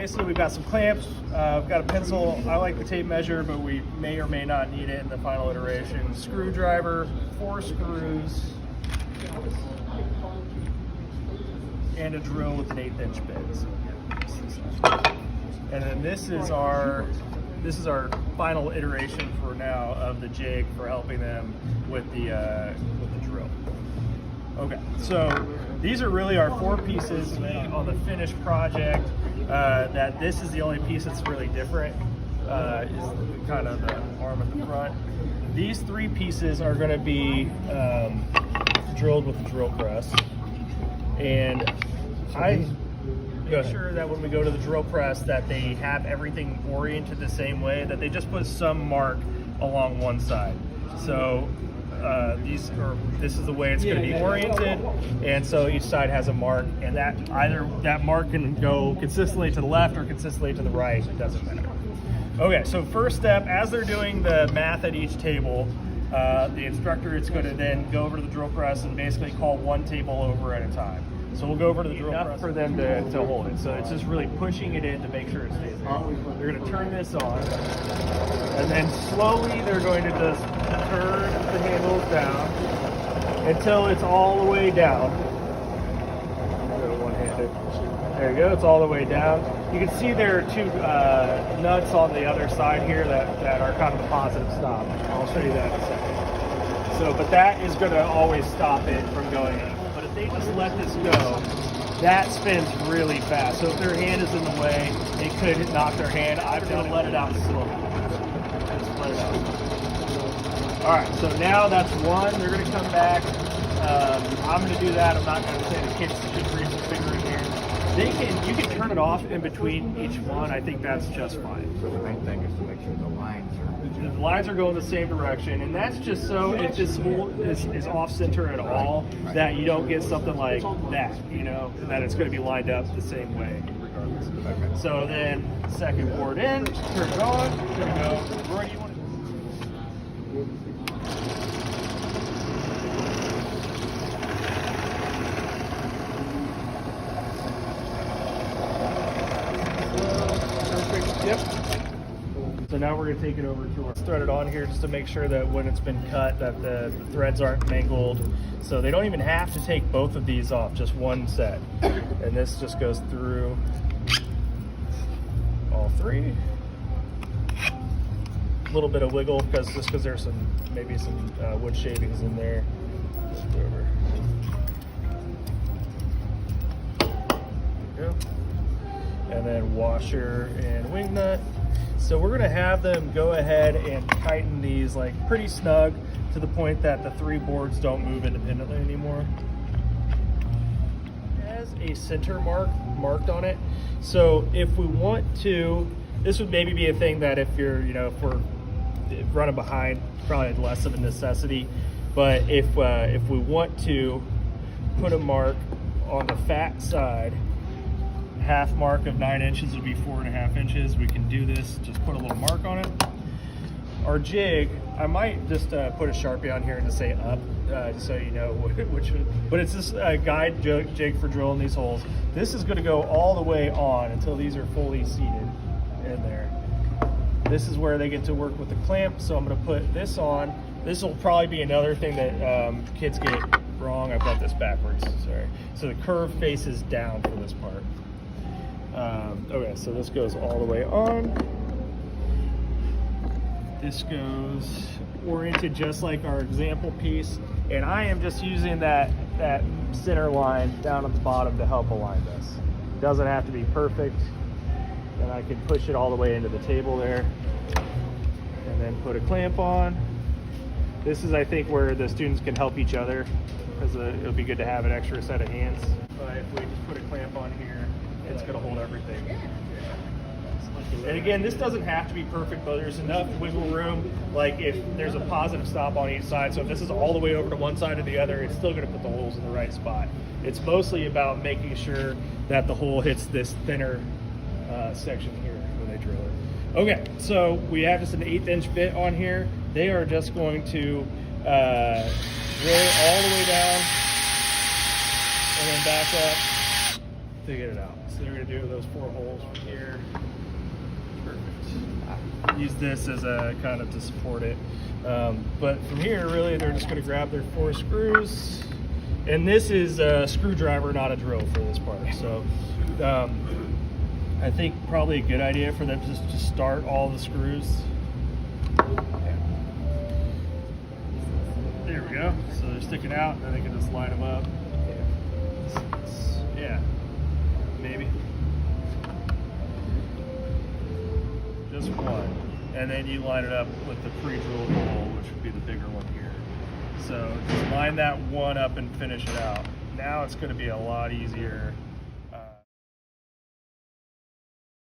basically we've got some clamps, we've got a pencil. I like the tape measure, but we may or may not need it in the final iteration. Screwdriver, 4 screws, and a drill with an 1/8 inch bit. And then this is our final iteration for now of the jig for helping them with the drill. Okay, so these are really our 4 pieces on the finished project. That this is the only piece that's really different, is kind of the arm at the front. These 3 pieces are going to be drilled with the drill press, and I make sure that when we go to the drill press that they have everything oriented the same way, that they just put some mark along one side. So this is the way it's going to be oriented, and so each side has a mark, and that either that mark can go consistently to the left or consistently to the right, it doesn't matter. Okay, so first step, as they're doing the math at each table, the instructor is going to then go over to the drill press and basically call one table over at a time. So we'll go over to the drill press for them to hold it. So it's just really pushing it in to make sure it stays there. They're going to turn this on, and then slowly they're going to just turn the handles down until it's all the way down. One-handed. There you go, it's all the way down. You can see there are 2 nuts on the other side here that are kind of a positive stop. I'll show you that in a second. So, but that is going to always stop it from going up. But if they just let this go, that spins really fast. So if their hand is in the way, it could knock their hand. I'm going to let it out slowly. Just let it out. All right, so now that's 1. They're going to come back. I'm going to do that. I'm not going to say the kids should reach the finger in here. You can turn it off in between each one. I think that's just fine. So the main thing is to make sure the lines are going the same direction, and that's just so if this hole is off center at all, that you don't get something like that, you know, that it's going to be lined up the same way regardless. Okay. So then second board in, turn it on, there we go. Roy, do you want to? Yep. So now we're going to take it over to our thread it on here just to make sure that when it's been cut that the threads aren't mangled. So they don't even have to take both of these off, just one set. And this just goes through all 3. A little bit of wiggle because there's maybe some wood shavings in there. Just go over. There we go. And then washer and wing nut. So we're going to have them go ahead and tighten these like pretty snug to the point that the 3 boards don't move independently anymore. It has a center marked on it. So if we want to, this would maybe be a thing that if you're, if we're running behind, probably less of a necessity. But if we want to put a mark on the fat side, half mark of 9 inches would be 4.5 inches. We can do this, just put a little mark on it. Our jig, I might just put a Sharpie on here and just say up, just so you know which one. But it's this guide jig for drilling these holes. This is going to go all the way on until these are fully seated in there. This is where they get to work with the clamp, so I'm going to put this on. This will probably be another thing that kids get wrong. I've got this backwards, sorry. So the curve faces down for this part. Okay, so this goes all the way on. This goes oriented just like our example piece, and I am just using that center line down at the bottom to help align this. It doesn't have to be perfect, and I can push it all the way into the table there, and then put a clamp on. This is, I think, where the students can help each other, because it'll be good to have an extra set of hands. But if we just put a clamp on here, it's going to hold everything. And again, this doesn't have to be perfect, but there's enough wiggle room, like if there's a positive stop on each side. So if this is all the way over to one side or the other, it's still going to put the holes in the right spot. It's mostly about making sure that the hole hits this thinner section here when they drill it. Okay, so we have just an 1/8 inch bit on here. They are just going to drill all the way down and then back up to get it out. So they're going to do those 4 holes from here. Perfect. Use this as a kind of to support it. But from here, really, they're just going to grab their 4 screws. And this is a screwdriver, not a drill for this part. So I think probably a good idea for them just to start all the screws. There we go. So they're sticking out, and then they can just line them up. Yeah, maybe. Just one. And then you line it up with the pre-drilled hole, which would be the bigger one here. So just line that one up and finish it out. Now it's going to be a lot easier